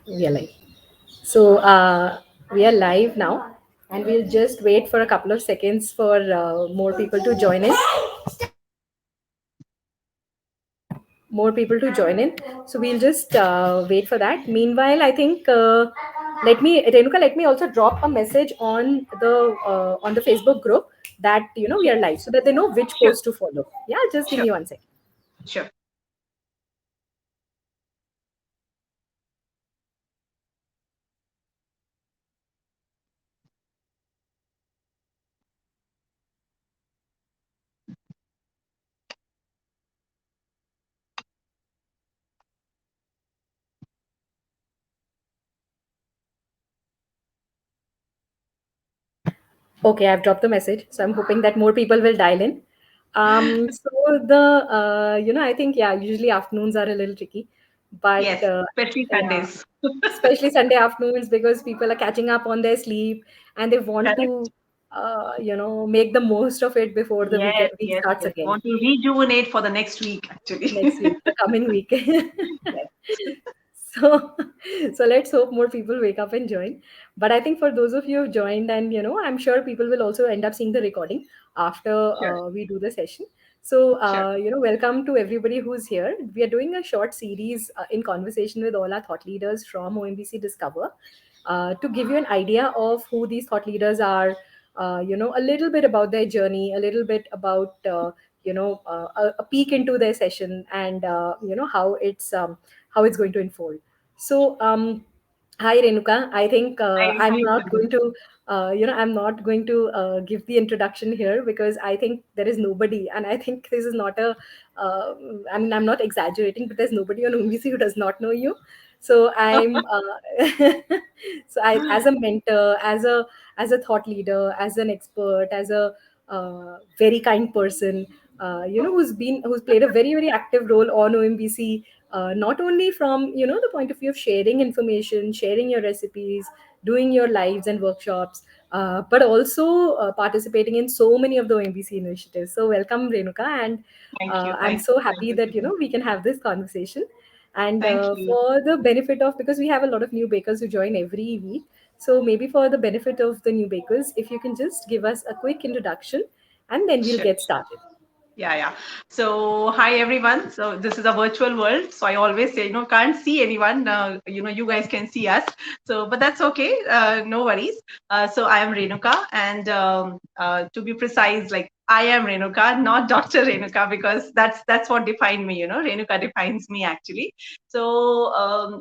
We are live. So we are live now, and we'll just wait for a couple of seconds for more people to join in. More people to join in. So we'll just wait for that. Meanwhile, I think let me Renuka, let me also drop a message on the Facebook group that we are live, so that they know which Sure, post to follow. Yeah, just give sure, me 1 second. sure. Okay, I've dropped the message, so I'm hoping that more people will dial in. So I think usually afternoons are a little tricky, but Yes, especially yeah, Sundays. especially Sunday afternoons because people are catching up on their sleep and they want to, Correct. make the most of it before the Yes, week yes, starts yes. again Want to rejuvenate for the next week, actually. next week, the coming week. Yes, So so let's hope more people wake up and join. But I think for those of you who joined, and I'm sure people will also end up seeing the recording after sure, we do the session. So sure, welcome to everybody who's here. We are doing a short series in conversation with all our thought leaders from OMBC Discover, to give you an idea of who these thought leaders are, a little bit about their journey, a little bit about a peek into their session, and how it's going to unfold. So, hi Renuka. I think I'm Hi, not Sunny. going to, I'm not going to give the introduction here because I think there is nobody, and I think this is not a. I mean, I'm not exaggerating, but there's nobody on OMBC who does not know you. So I'm, as a mentor, as a thought leader, as an expert, as a very kind person, who's played a very very active role on OMBC, not only from the point of view of sharing information, sharing your recipes, doing your lives and workshops, but also participating in so many of the OMBC initiatives. So welcome Renuka, and I'm so Thank happy you, that Sunny. we can have this conversation. And Thank you. for the benefit of, because we have a lot of new bakers who join every week, so maybe for the benefit of the new bakers, if you can just give us a quick introduction, and then we'll Sure. get started. Yeah, yeah. So, hi everyone. So, this is a virtual world. So, I always say, can't see anyone. You guys can see us. So, but that's okay. No worries. So, I am Renuka, and to be precise, like I am Renuka, not Dr. Renuka, because that's what defined me. Renuka defines me actually. So,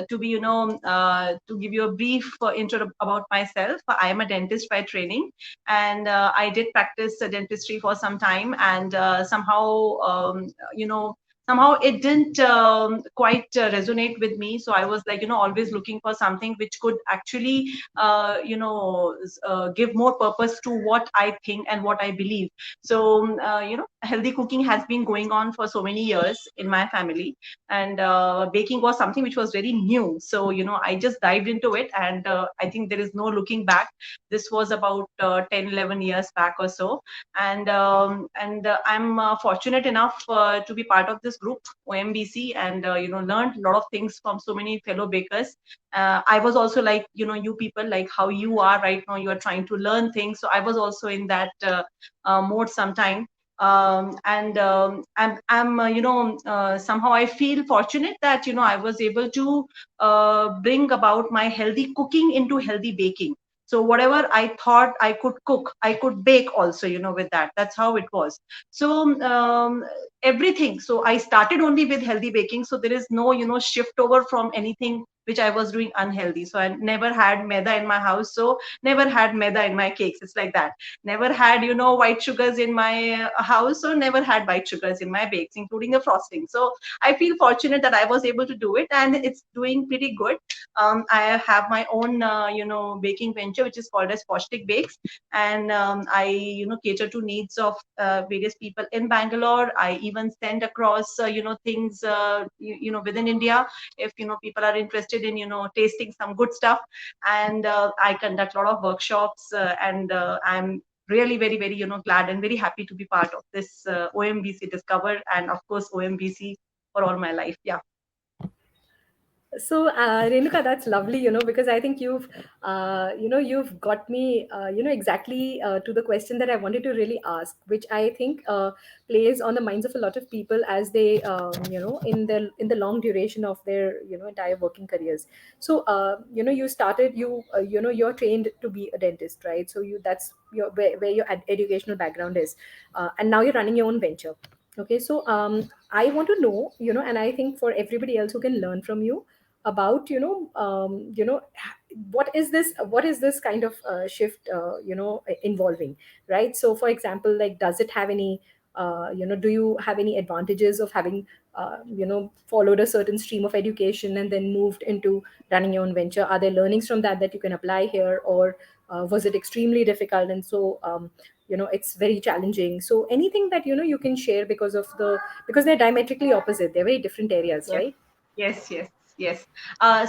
to be, to give you a brief intro about myself, I am a dentist by training, and I did practice dentistry for some time, and somehow it didn't quite resonate with me. So I was like, always looking for something which could actually give more purpose to what I think and what I believe. So healthy cooking has been going on for so many years in my family, and baking was something which was very new. So I just dived into it, and I think there is no looking back. This was about 10, 11 years back or so. And I'm fortunate enough to be part of this group, OMBC, and learned a lot of things from so many fellow bakers. I was also like, you people, like how you are right now, you are trying to learn things. So I was also in that mode sometime. I'm somehow I feel fortunate that I was able to bring about my healthy cooking into healthy baking. So whatever I thought I could cook, I could bake also, with that. That's how it was. So everything. So I started only with healthy baking. So there is no, shift over from anything which I was doing unhealthy. So I never had maida in my house. So never had maida in my cakes. It's like that. Never had, white sugars in my house. So never had white sugars in my bakes, including the frosting. So I feel fortunate that I was able to do it, and it's doing pretty good. I have my own, baking venture, which is called as Poshtik Bakes, and I, cater to needs of various people in Bangalore. I even send across, things, within India, if people are interested in, tasting some good stuff, and I conduct a lot of workshops, and I'm really very very glad and very happy to be part of this OMBC Discover, and of course OMBC for all my life. Yeah. So, Renuka, that's lovely, because I think you've got me, exactly to the question that I wanted to really ask, which I think plays on the minds of a lot of people as they, in the long duration of their, entire working careers. So, you started, you're trained to be a dentist, right? So that's where your educational background is, and now you're running your own venture. Okay, so I want to know, and I think for everybody else who can learn from you about, what is this kind of shift, involving, right? So, for example, like, does it have any, do you have any advantages of having, followed a certain stream of education and then moved into running your own venture? Are there learnings from that you can apply here, or was it extremely difficult, and so it's very challenging? So anything that you can share, because they're diametrically opposite, they're very different areas, Yes, right? yes, yes, yes.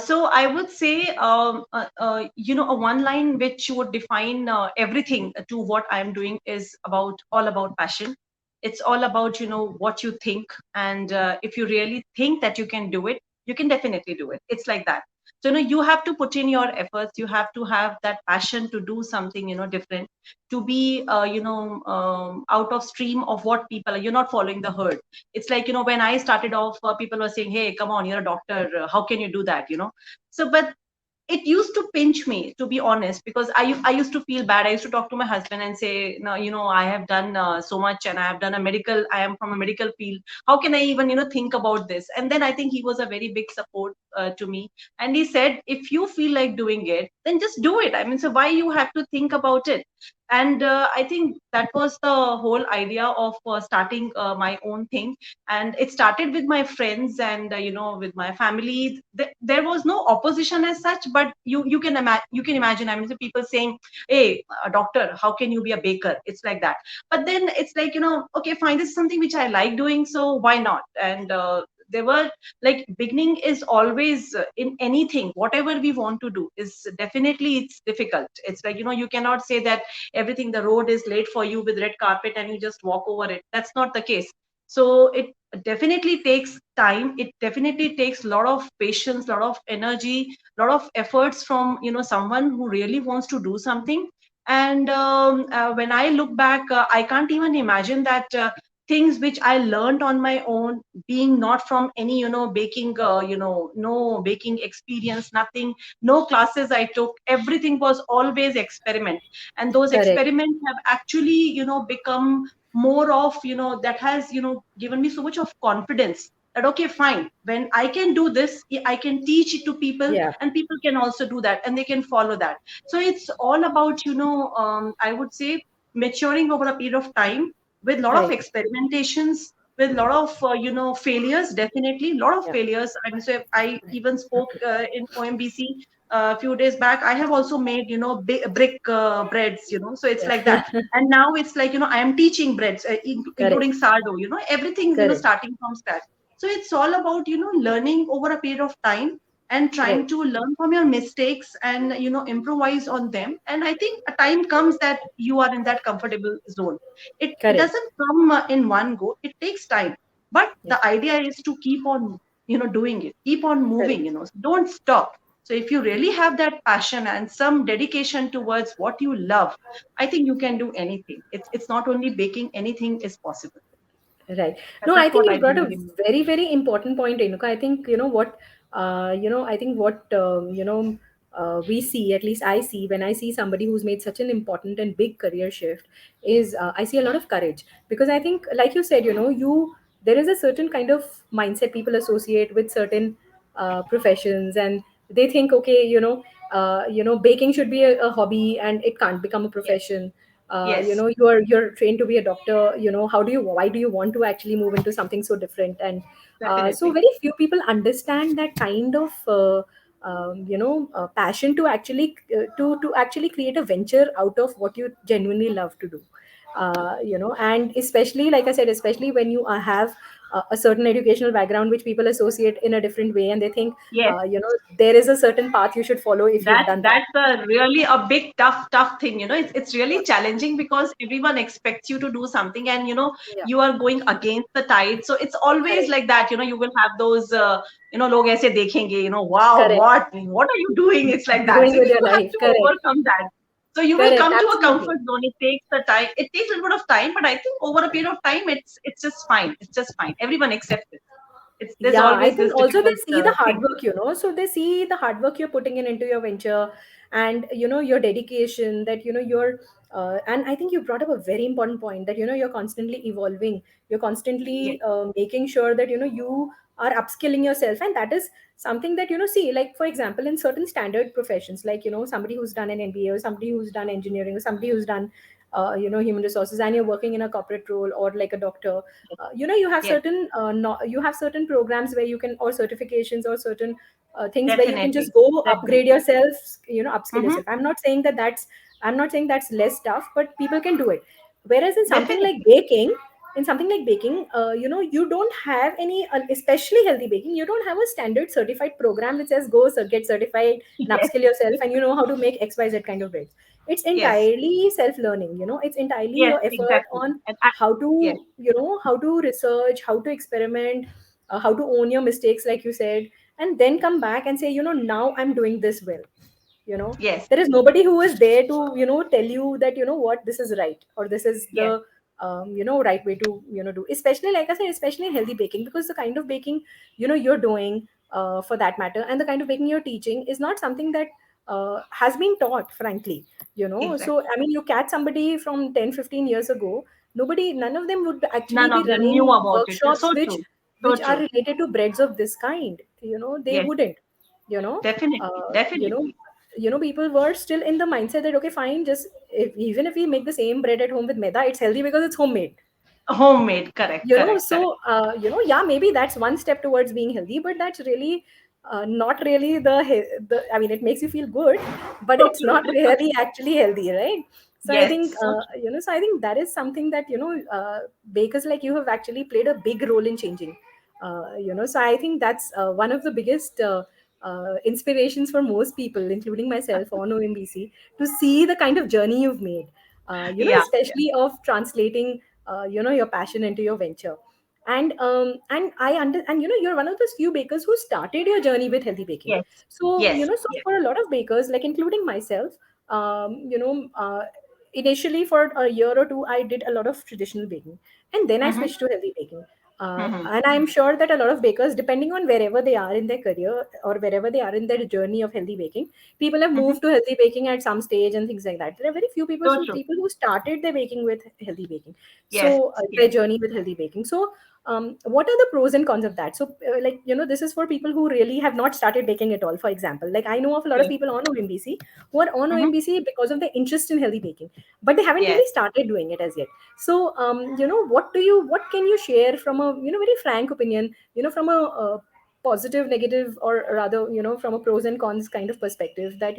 So I would say, a one line which would define everything to what I'm doing is about all about passion. It's all about, what you think, and if you really think that you can do it, you can definitely do it. It's like that. So, you have to put in your efforts. You have to have that passion to do something, different, to be, out of stream of what people are. You're not following the herd. It's like, when I started off, people were saying, hey, come on, you're a doctor, how can you do that, so but it used to pinch me, to be honest, because I used to feel bad. I used to talk to my husband and say, no, I have done so much, and I have done I am from a medical field. How can I even, think about this? And then I think he was a very big support to me. And he said, if you feel like doing it, then just do it. I mean, so why you have to think about it? And I think that was the whole idea of starting my own thing. And it started with my friends, and with my family. There was no opposition as such, but you can imagine, I mean, the people saying, hey, a doctor, how can you be a baker? It's like that. But then it's like, okay, fine, this is something which I like doing, so why not? And there were, like, beginning is always, in anything, whatever we want to do, is definitely, it's difficult. It's like, you cannot say that everything, the road is laid for you with red carpet and you just walk over it. That's not the case. So it definitely takes time. It definitely takes a lot of patience, a lot of energy, a lot of efforts from, someone who really wants to do something. And when I look back, I can't even imagine that things which I learned on my own, being not from any, baking, no baking experience, nothing, no classes I took. Everything was always experiment, and those Correct. experiments have actually, become more of, that has, given me so much of confidence that, okay, fine, when I can do this, I can teach it to people, Yeah. and people can also do that, and they can follow that. So it's all about, I would say, maturing over a period of time, with a lot of Right. experimentations, with a lot of, failures. Definitely a lot of Yeah. failures. I mean, so I even spoke in OMBC a few days back. I have also made, brick breads, so it's like that. Yeah. And now it's like, I am teaching breads, Correct. including sourdough, everything, Correct. starting from scratch. So it's all about, learning over a period of time, and trying Right. to learn from your mistakes, and improvise on them. And I think a time comes that you are in that comfortable zone. It Correct. doesn't come in one go. It takes time. But Yeah. the idea is to keep on, doing it, keep on moving, Correct. don't stop. So if you really have that passion and some dedication towards what you love, I think you can do anything. It's not only baking, anything is possible. Right. That- No, I That's think what I you've brought believe a in. very, very important point, Renuka. I think, I think what, we see, at least I see, when I see somebody who's made such an important and big career shift, is I see a lot of courage. Because I think, like you said, there is a certain kind of mindset people associate with certain professions, and they think, okay, baking should be a hobby and it can't become a Yes, profession. yes, You're trained to be a doctor. Why do you want to actually move into something so different? And so definitely. very few people understand that kind of passion to actually to actually create a venture out of what you genuinely love to do. And especially, like I said, especially when you have a certain educational background which people associate in a different way, and they think Yes. there is a certain path you should follow if you've done that. That's a really a big tough thing. It's really challenging because everyone expects you to do something, and Yeah, you are going against the tide. So it's always correct, like that. You will have those log aise dekhenge, wow, correct. what are you doing? It's like that. Doing So with your you have life, to correct, overcome that. So you will correct, come to a absolutely. comfort zone. It takes the time. It takes a little bit of time, but I think over a period of time, it's just fine. It's just fine. Everyone accepts it. There's Yeah, I always think this also they difficult see the hard thing. work, so they see the hard work you're putting in into your venture, and your dedication, that you're and I think you brought up a very important point, that you're constantly evolving, you're Yes, constantly making sure that you are upskilling yourself. And that is something that see, like for example, in certain standard professions, like somebody who's done an MBA, or somebody who's done engineering, or somebody who's done human resources, and you're working in a corporate role, or like a doctor. You have yes, certain you have certain programs where you can, or certifications, or certain things where you can definitely, just go upgrade definitely. yourself, upskill Mm-hmm. yourself. I'm not saying that's less tough, but people can do it. Whereas in something like Definitely. baking, you don't have any, especially healthy baking, you don't have a standard certified program which says go get certified and Yes, upskill yourself, and you know how to make XYZ kind of bread. It's yes, entirely self learning. It's entirely yes, your effort exactly. on And how yes, to how to research, how to experiment, how to own your mistakes, like you said, and then come back and say, now I'm doing this well. yes, There is nobody who is there to tell you that what, this is right, or this is yes, the right way to do, especially, like I said, especially in healthy baking, because the kind of baking you're doing, for that matter, and the kind of baking you're teaching is not something that has been taught, frankly. So exactly. I mean, you catch somebody from 10-15 years ago, none of them would actually None be of them knew running about it. It's workshops so which true. So which are true. related to breads of this kind. They Yes, wouldn't. you know definitely, uh, you know definitely. people were still in the mindset that, okay, fine, just even if we make the same bread at home with maida, it's healthy because it's homemade. Homemade, correct, correct, correct. So yeah, maybe that's one step towards being healthy, but that's really not really the I mean, it makes you feel good, but So it's true. not really actually healthy, right? So I Yes, think so true. that is something that bakers like you have actually played a big role in changing. So I think that's one of the biggest inspirations for most people, including myself, on OMBC, to see the kind of journey you've made. Yeah, yeah. Especially of translating your passion into your venture. And I under and you're one of those few bakers who started your journey with healthy baking. Yes, So yes. so for a lot of bakers, like including myself, initially for a year or two I did a lot of traditional baking, and then I Mm-hmm, switched to healthy baking. mm-hmm, And I'm sure that a lot of bakers, depending on wherever they are in their career, or wherever they are in their journey of healthy baking, people have mm-hmm. moved to healthy baking at some stage and things like that. There are very few So true. people who started their baking with healthy baking. Yes, So their yes. journey with healthy baking. So what are the pros and cons of that? So like this is for people who really have not started baking at all. For example, like I know of a lot of Yes. people on OMBC who are on Mm-hmm. OMBC because of their interest in healthy baking, but they haven't Yes. really started doing it as yet. So what can you share from a very frank opinion, from a positive, negative, or rather from a pros and cons kind of perspective, that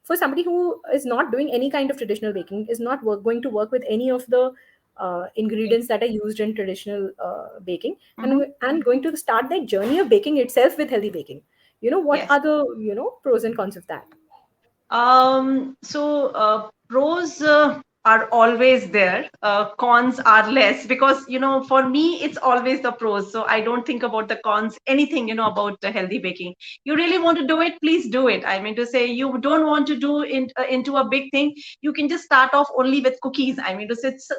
for somebody who is not doing any kind of traditional baking, is not going to work with any of the Yes. ingredients that are used in traditional baking, Mm-hmm. and going to start that journey of baking itself with healthy baking. What Yes. are the pros and cons of that? Pros are always there. Cons are less because, for me, it's always the pros. So I don't think about the cons, anything, about the healthy baking. You really want to do it, please do it. I mean to say, you don't want to do into a big thing. You can just start off only with cookies. I mean to say, it's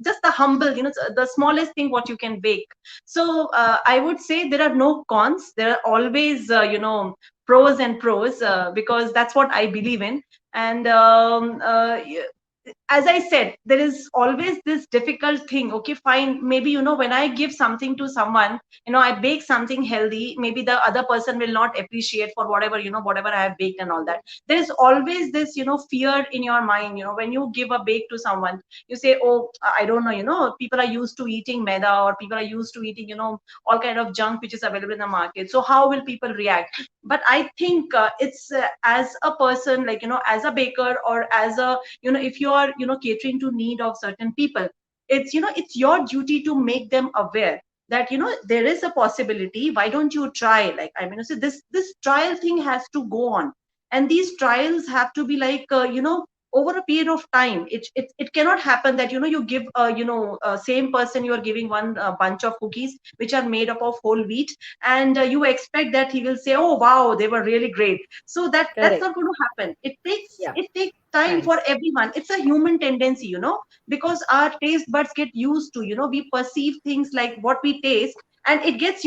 just the humble, the smallest thing what you can bake. So I would say there are no cons. There are always, pros and pros because that's what I believe in. And as I said, there is always this difficult thing. Okay, fine. Maybe, when I give something to someone, I bake something healthy. Maybe the other person will not appreciate for whatever, whatever I have baked and all that. There is always this, fear in your mind, when you give a bake to someone, you say, oh, I don't know, people are used to eating maida, or people are used to eating, all kind of junk which is available in the market. So how will people react? But I think it's as a person, like, as a baker, or as a, if you are catering to need of certain people, it's it's your duty to make them aware. that, there is a possibility. Why don't you try? Like, I mean, so this trial thing has to go on, and these trials have to be like, over a period of time. It cannot happen that, you give, same person, you are giving one bunch of cookies which are made up of whole wheat, and you expect that he will say, oh wow, they were really great. So that's Correct. not going to happen. it takes Yeah. it takes time for Nice. everyone. It's a human tendency, because our taste buds get used to, we perceive things like what we taste, and it gets,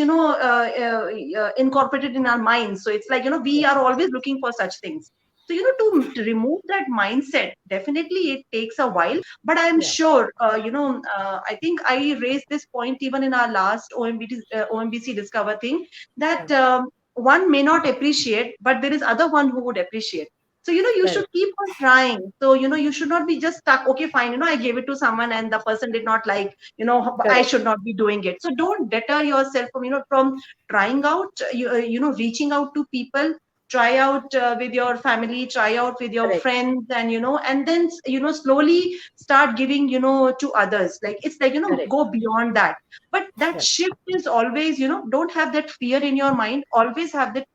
incorporated in our minds. So it's like, we are always looking for such things. So, to remove that mindset, definitely it takes a while. But I'm Yeah. sure, I think I raised this point even in our last OMBC Discover thing, Yeah. that one may not appreciate, but there is other one who would appreciate. So, you should Correct. keep on trying. So, you should not be just stuck. Okay, fine. I gave it to someone and the person did not like, I Correct. should not be doing it. So don't deter yourself from, from trying out, reaching out to people. Try out with your family, try out with your Correct. friends, and, and then, slowly start giving, to others. Like, it's like, Correct. go beyond that. But that Yeah. shift is always, don't have that fear in your mind. Always have that,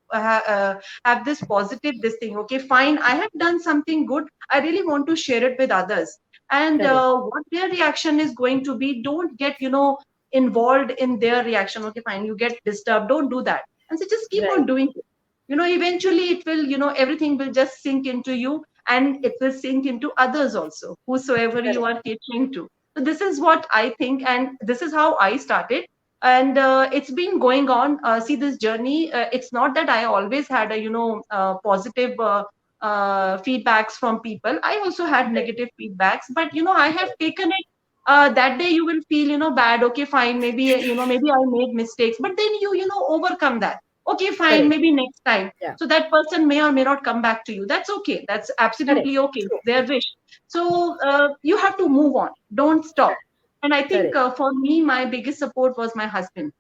have this positive, this thing. Okay, fine, I have done something good, I really want to share it with others. And Correct. what their reaction is going to be, don't get, involved in their reaction. Okay, fine, you get disturbed, don't do that. And so just keep on Right. doing it. Eventually it will, everything will just sink into you, and it will sink into others also, whosoever you Correct. are catering to. So this is what I think, and this is how I started. And it's been going on. See, this journey, it's not that I always had a, positive feedbacks from people. I also had Right. negative feedbacks, but, I have Correct. taken it. That day you will feel, bad. Okay, fine, maybe, maybe I made mistakes, but then you overcome that. Okay, fine, Correct. maybe next time. Yeah. So that person may or may not come back to you. That's okay. That's Correct. absolutely okay. True. It's their wish. So you have to move on. Don't stop. And I think, Correct. for me, my biggest support was my husband.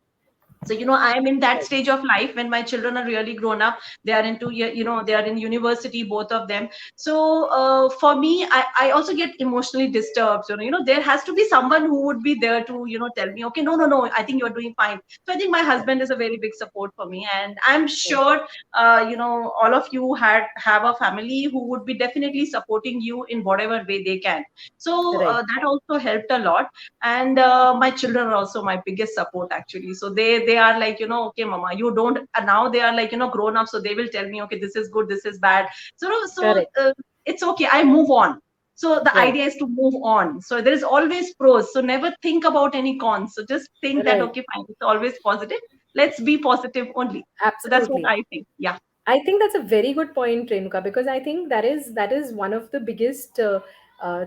So, I am in that Right. stage of life when my children are really grown up. They are into, they are in university, both of them. So for me, I also get emotionally disturbed. So, there has to be someone who would be there to, tell me, okay, no, no, no, I think you're doing fine. So I think my Yeah. husband is a very big support for me. And I'm Yeah. sure, all of you have a family who would be definitely supporting you in whatever way they can. So Right. that also helped a lot. And my children are also my biggest support, actually. So they are like, okay, mama, you don't, now they are like, grown up, so they will tell me, okay, this is good, this is bad. So Correct. it's okay, I move on. So the Right. idea is to move on. So there is always pros, so never think about any cons. So just think that, Right. okay, fine, it's always positive. Let's be positive only. So that's what Absolutely. I think. Yeah. I think that's a very good point, Renuka, because I think that is one of the biggest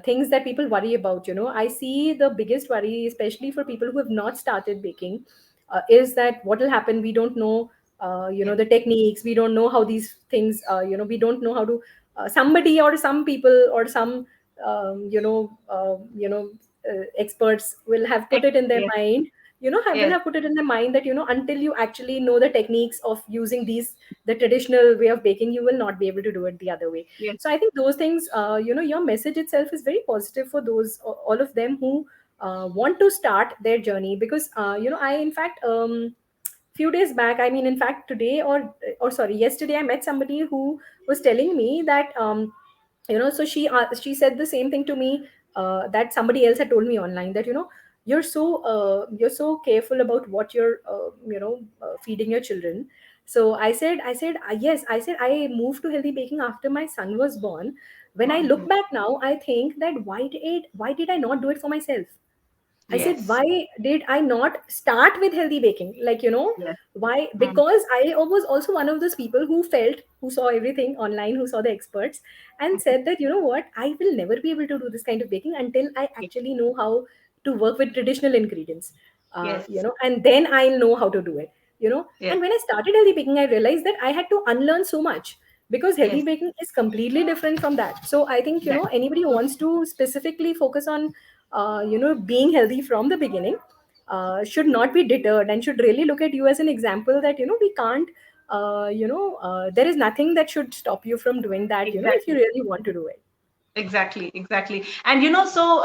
things that people worry about. I see the biggest worry, especially for people who have not started baking, is that what will happen. We don't know, Yes. the techniques. We don't know how these things. We don't know how to. Somebody or some people or some, experts will have put it in their Yes. mind. Will Yes. have put it in their mind that until you actually know the techniques of using the traditional way of baking, you will not be able to do it the other way. Yes. So I think those things, your message itself is very positive for those, all of them who want to start their journey. Because I, in fact, few days back, I mean, in fact, today, or sorry, yesterday, I met somebody who was telling me that, so she said the same thing to me, that somebody else had told me online, that you're so careful about what you're feeding your children. So I said yes, I said I moved to healthy baking after my son was born. When I look Mhm. back now, I think that why did I not do it for myself? I said, Yes. why did I not start with healthy baking? Like, Yes. why? Mm. Because I was also one of those people who saw everything online, who saw the experts, and said that, what, I will never be able to do this kind of baking until I Yes. actually know how to work with traditional ingredients, Yes. and then I'll know how to do it, Yes. And when I started healthy baking, I realized that I had to unlearn so much, because healthy Yes. baking is completely different from that. So I think, That. anybody who wants to specifically focus on being healthy from the beginning, should not be deterred and should really look at you as an example, that we can't, there is nothing that should stop you from doing that, if you Exactly. really want to do it. Exactly, exactly. And so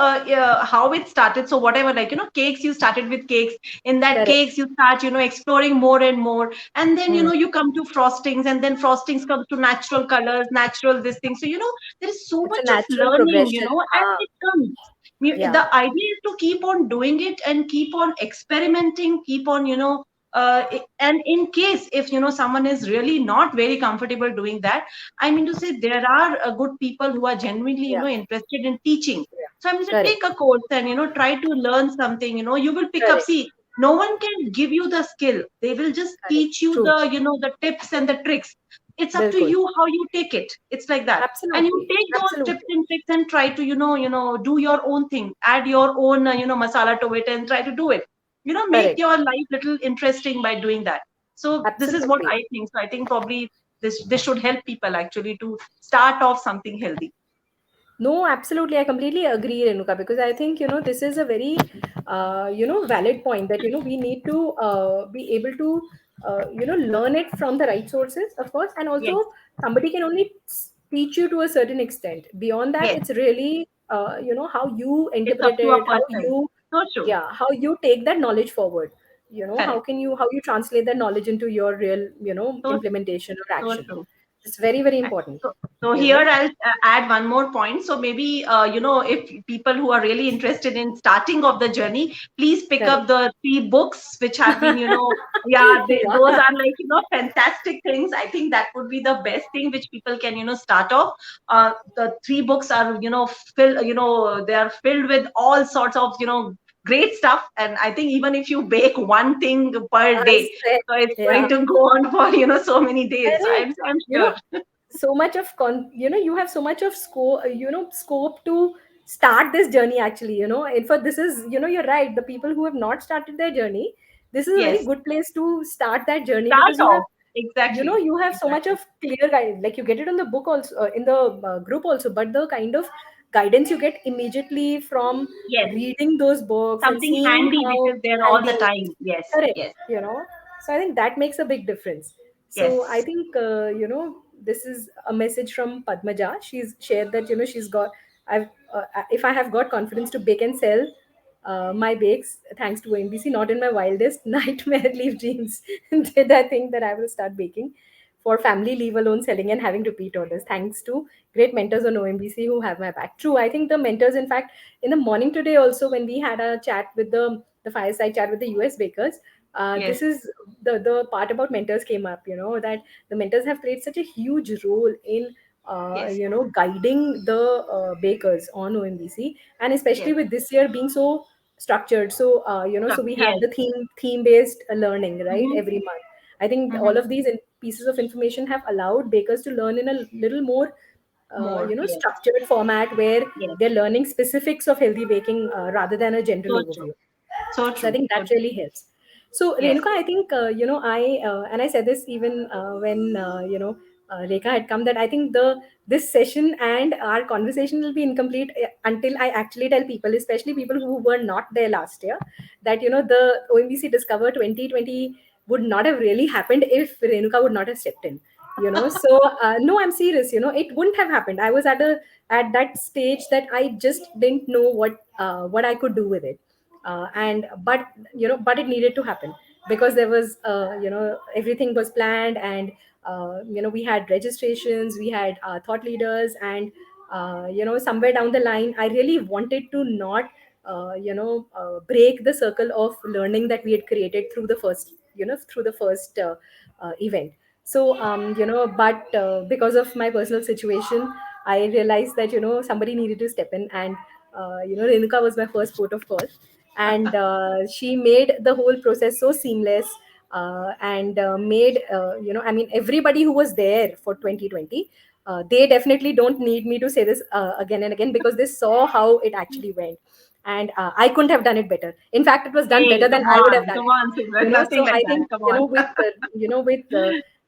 how it started. So whatever, like, cakes, you started with cakes. In that Correct. cakes, you start, exploring more and more. And then, Hmm. you come to frostings, and then frostings comes to natural colors, natural this thing. So, there is so It's a much of natural learning, progression. and it comes. Yeah. The idea is to keep on doing it and keep on experimenting, keep on, and in case if, someone is really not very comfortable doing that, I mean to say there are good people who are genuinely, Yeah. interested in teaching. Yeah. So I mean to Correct. take a course and, try to learn something, you will pick up. Correct. See, no one can give you the skill. They will just Correct. teach you True. the tips and the tricks. It's up to Bilkul. you how you take it. It's like that. And you Absolutely. take those tips Absolutely. and tricks and try to, do your own thing, add your own, masala to it and try to do it. Make Correct. your life little interesting by doing that. So this is what Absolutely. I think. So I think probably this should help people actually to start off something healthy. No, absolutely. I completely agree, Renuka, because I think, this is a very, valid point that, we need to be able to, learn it from the right sources, of course. And Yes, also, somebody can only teach you to a certain extent. Beyond that, yes. it's really, how you It's up interpret to a it, how person. you, So true. yeah, how you take that knowledge forward. Correct. How you translate that knowledge into your real, So implementation or so action. true. It's very, very Right. important, So you here know. I'll add one more point. So maybe if people who are really interested in starting of the journey, please pick Correct. up the 3 books which have been, yeah, those Yeah. are like, fantastic things. I think that would be the best thing which people can, start off. The 3 books are, they are filled with all sorts of, great stuff. And I think even if you bake one thing per I day, swear. so it's Yeah. going to go on for, so many days. So Correct. I'm You know, sure. so much of you have so much of scope to start this journey actually, and for this is, you're right. The people who have not started their journey, this is a very Yes. good place to start that journey Start because off. Exactly. you have so much Exactly. of clear guide, like you get it on the book also, in the group also, but the kind of guidance you get immediately from Yes. reading those books and Something seeing handy which how is there all the handy. time. Yes. Correct. Yes. So I think that makes a big difference. So I Yes. think, this is a message from Padmaja. She's shared that, she's got, I've, if I have got confidence to bake and sell my bakes, thanks to OMBC, not in my wildest nightmare leave dreams did I think that I will start baking for family, leave alone selling and having repeat orders. Thanks to great mentors on OMBC who have my back. True, I think the mentors, in fact, in the morning today also, when we had a chat with the fireside chat with the US bakers, Yes. this is the part about mentors came up. That the mentors have played such a huge role in Yes. guiding the bakers on OMBC, and especially Yes. with this year being so structured. So so we have Yes. the theme based learning, right, Mm-hmm. every month. I think Mm-hmm. all of these pieces of information have allowed bakers to learn in a little more More. Yes. structured format where Yes. they're learning specifics of healthy baking rather than a general So true. overview. So So I true. think So that true. really helps. So Yes. Renuka, I think I and I said this even when Rekha had come, that I think the this session and our conversation will be incomplete until I actually tell people, especially people who were not there last year, that the OMBC Discover 2020 would not have really happened if Renuka would not have stepped in. So no, I'm serious. It wouldn't have happened. I was at that stage that I just didn't know what I could do with it, and but it needed to happen because there was everything was planned, and we had registrations, we had thought leaders, and somewhere down the line I really wanted to not break the circle of learning that we had created through the first event. So but because of my personal situation, I realized that somebody needed to step in, and Renuka was my first port of call, and she made the whole process so seamless, and made I mean, everybody who was there for 2020, they definitely don't need me to say this again and again, because they saw how it actually went, and I couldn't have done it better. In fact, it was done Hey, better than come I would have on. done Come it. on, Simran. Nothing So like I that. think Come on. with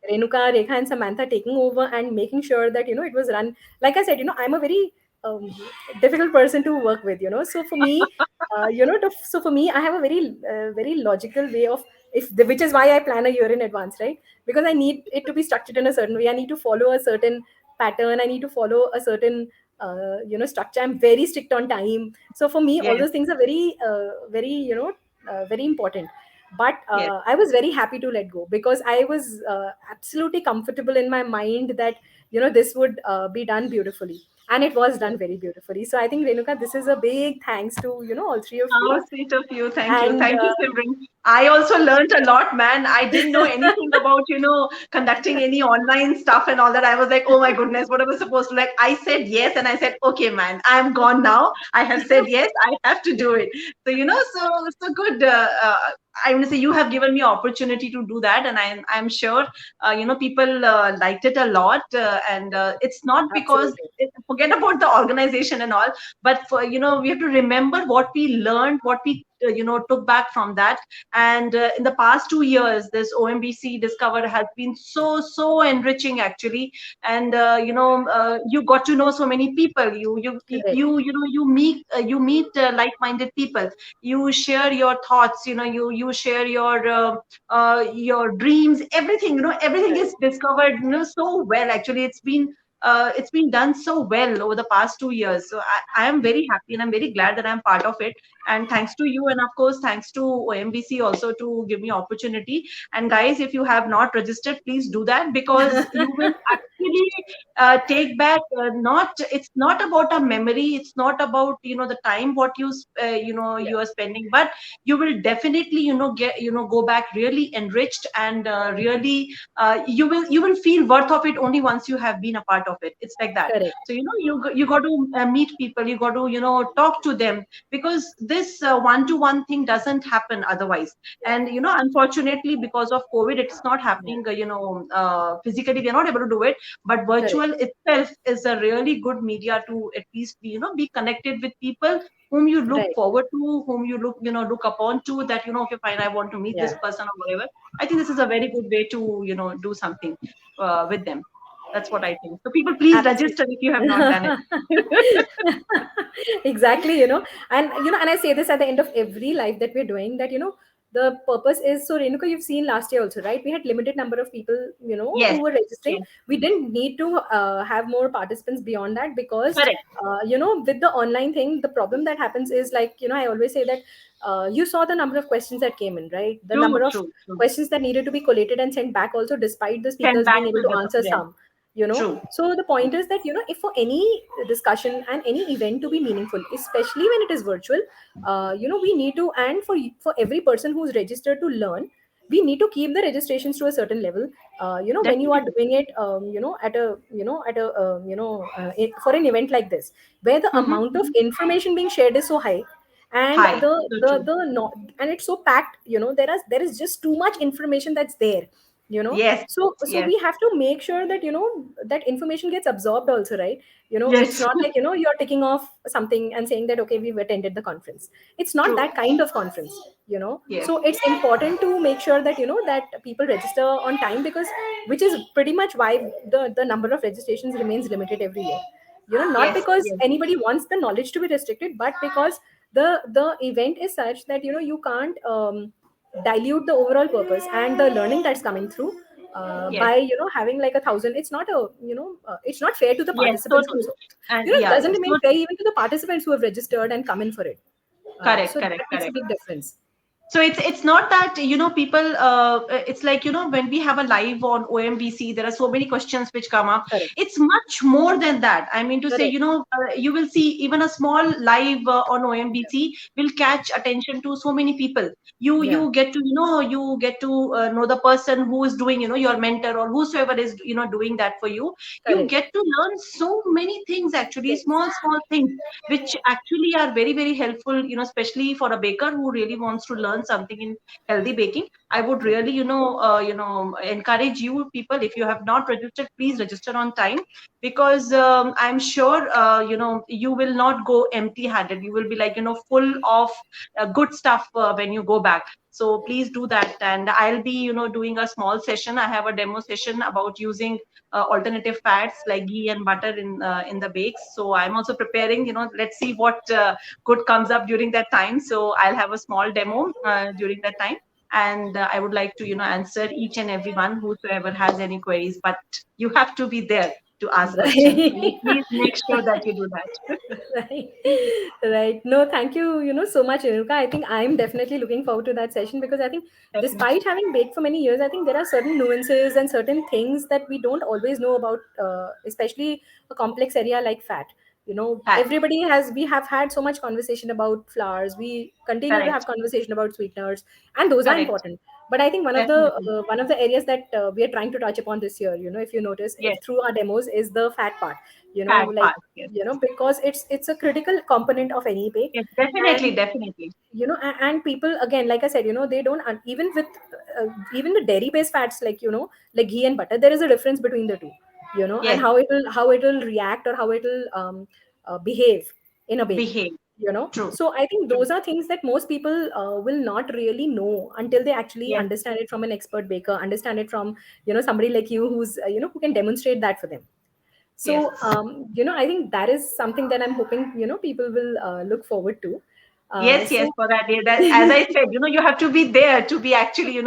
Renuka, Rekha, and Samantha taking over and making sure that it was run. Like I said, I'm a very um, difficult person to work with. So for me, so for me, I have a very logical way of, which is why I plan a year in advance, right? Because I need it to be structured in a certain way. I need to follow a certain pattern. I need to follow a certain structure. I'm very strict on time. So for me, all Yes, those things are very, very important. But yes. I was very happy to let go, because I was absolutely comfortable in my mind that this would be done beautifully, and it was done very beautifully. So I think, Renuka, this is a big thanks to all three of you. How sweet of you. Thank you. And Thank you, Simran. I also learned a lot, man. I didn't know anything about, conducting any online stuff and all that. I was like, oh my goodness, what am I supposed to like? I said yes, and I said, okay, man, I'm gone now. I have said yes, I have to do it. So, so good. I want to say you have given me opportunity to do that, and I'm sure, people liked it a lot. And it's not because absolutely forget about the organization and all, but for we have to remember what we learned, what we took back from that. And in the past 2 years, this OMBC Discover has been so enriching, actually. And you got to know so many people. correct. You meet like-minded people. You share your thoughts. You share your dreams. Everything. Everything Correct. is discovered. So well. Actually, it's been done so well over the past 2 years. So I am very happy, and I'm very glad that I'm part of it. And thanks to you, and of course, thanks to OMBC also to give me opportunity. And guys, if you have not registered, please do that, because you will actually take back. Not It's not about a memory. It's not about the time what Yeah, you are spending, but you will definitely get go back really enriched, and really you will feel worth of it only once you have been a part of it. It's like that. correct. So you got to meet people. You got to talk to them, because this one-to-one thing doesn't happen otherwise. Yeah, And unfortunately, because of COVID, it's not yeah, happening. Physically we are not able to do it, but correct, virtual itself is a really good media to at least be connected with people whom you look right. forward to, whom you look upon to, that okay, fine, I want to meet this Yeah, person or whatever. I think this is a very good way to do something with them. That's what I think. So people, please absolutely. register if you have not done it. Exactly, and I say this at the end of every live that we're doing, that the purpose is, so Renuka, you've seen last year also, right? We had limited number of people, Yes, who were registering. yes, We didn't need to have more participants beyond that, because correct. with the online thing, the problem that happens is, like, I always say that you saw the number of questions that came in, right? The True, number of true, true. questions that needed to be collated and sent back also, despite the Send speakers back being able to to the answer yes, some. true. So the point is that, if for any discussion and any event to be meaningful, especially when it is virtual, we need to, and for every person who's registered to learn, we need to keep the registrations to a certain level. When you are Definitely. doing it, at a for an event like this, where the Mm-hmm, amount of mm-hmm. information being shared is so high, and Hi. So true. and it's so packed, there is just too much information that's there, Yes, so yes, we have to make sure that, that information gets absorbed also, right? It's yes. not like, you're ticking off something and saying that, okay, we've attended the conference. It's not True. that kind of conference. Yes, So it's important to make sure that, that people register on time, because which is pretty much why the number of registrations remains limited every year. Not yes, because yes. anybody wants the knowledge to be restricted, but because the event is such that, you can't dilute the overall purpose and the learning that's coming through, Yes, by having like 1,000. It's not fair to the yes. So participants true. also. And It yeah, doesn't remain so fair even to the participants who have registered and come in for it. correct, So correct, that makes a correct. big difference. So it's not that people. It's like when we have a live on OMBC, there are so many questions which come up. Correct. It's much more than that. I mean to say, Correct. you will see even a small live on Yeah. OMBC will catch attention to so many people. Yeah. You get to know the person who is doing your mentor or whosoever is doing that for you. You Correct. get to learn so many things, actually, Things. small things which actually are very very helpful, especially for a baker who really wants to learn something in healthy baking. I would Yeah. really encourage you people, if you have not registered, please register on time, because I'm sure you will not go empty handed. You will be like full of good stuff when you go back. So please do that, and I'll be doing a small session. I have a demo session about using alternative fats like ghee and butter in the bakes. So I'm also preparing. Let's see what good comes up during that time. So I'll have a small demo during that time, and I would like to answer each and everyone whosoever has any queries. But you have to be there. to ask questions. So you Right. please make sure that you do that. Right. Right. No, thank you, so much, Renuka. I think I'm definitely looking forward to that session because I think Definitely. despite having baked for many years, I think there are certain nuances and certain things that we don't always know about, especially a complex area like fat. Fat. We have had so much conversation about flours. We continue to have Correct. conversation about sweeteners, and those are Correct. important. But I think Definitely. one of the areas that we are trying to touch upon this year, if you notice, Yes. through our demos, is the fat part. Fat Like, part. Yes. because it's a critical component of any bake. Yes. Definitely. And Definitely. and people, again, like I said, they don't even with even the dairy based fats, like ghee and butter, there is a difference between the two, and Yes. how it'll react, or how it'll behave in a bake. Behave. True. So I think True. those are things that most people will not really know until they actually Yes. understand it from an expert baker, understand it from somebody like you, who's who can demonstrate that for them. Yes. So I think that is something that I'm hoping people will look forward to. Yes, yes, So for that day. That, as I said, you have to be there to be actually,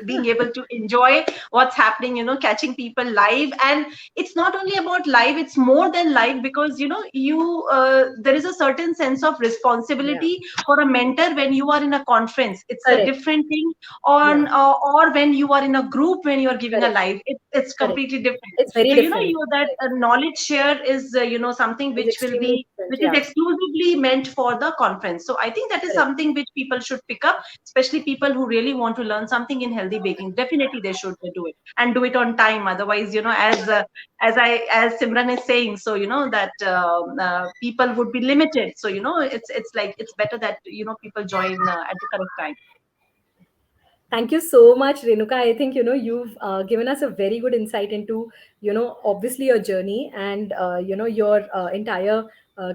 being able to enjoy what's happening, catching people live. And it's not only about live; it's more than live, because there is a certain sense of yeah, responsibility for a mentor when you are in a conference. It's a correct. different thing Yeah, or when you are in a group, when you are giving a correct, live. It's correct. completely different. It's very So different. that Correct. knowledge share is something It's which will extremely be different. which is Yeah, exclusively meant for the conference. So I think that is correct. something which people should pick up, especially people who really want to learn something in healthy baking. Definitely they should do it, and do it on time. Otherwise, as Simran is saying, so that people would be limited. So it's like it's better that people join at the correct time. Thank you so much, Renuka. I think you've given us a very good insight into obviously your journey, and your entire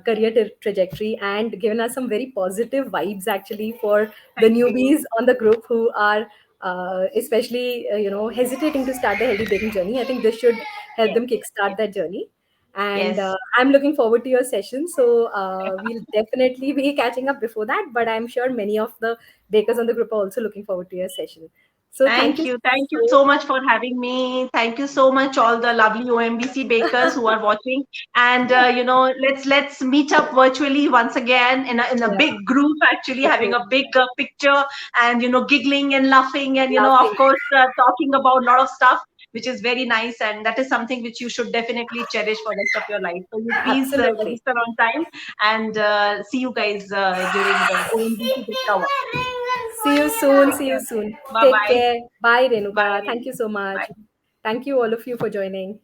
career trajectory, and given us some very positive vibes actually for the Thank you. newbies on the group who are especially hesitating to start the healthy baking journey. I think this should help Yes. them kickstart that journey. And Yes. I'm looking forward to your session. So we'll definitely be catching up before that. But I'm sure many of the bakers on the group are also looking forward to your session. So thank Thank you you. Thank you so so much much. for having me. Thank you so much, all the lovely OMBC bakers who are watching. And let's meet up virtually once again in a Yeah, big group, actually having a definitely. big picture, and giggling and laughing, and of Laughing. course talking about a lot of stuff, which is very nice. And that is something which you should definitely cherish for the rest of your life. So you please Absolutely. register on time, and see you guys during the OMBC Discover. See you soon. Take See you care. soon. Bye Take bye. care. Bye, Renuka. Bye. Thank you so much. Bye. Thank you, all of you, for joining.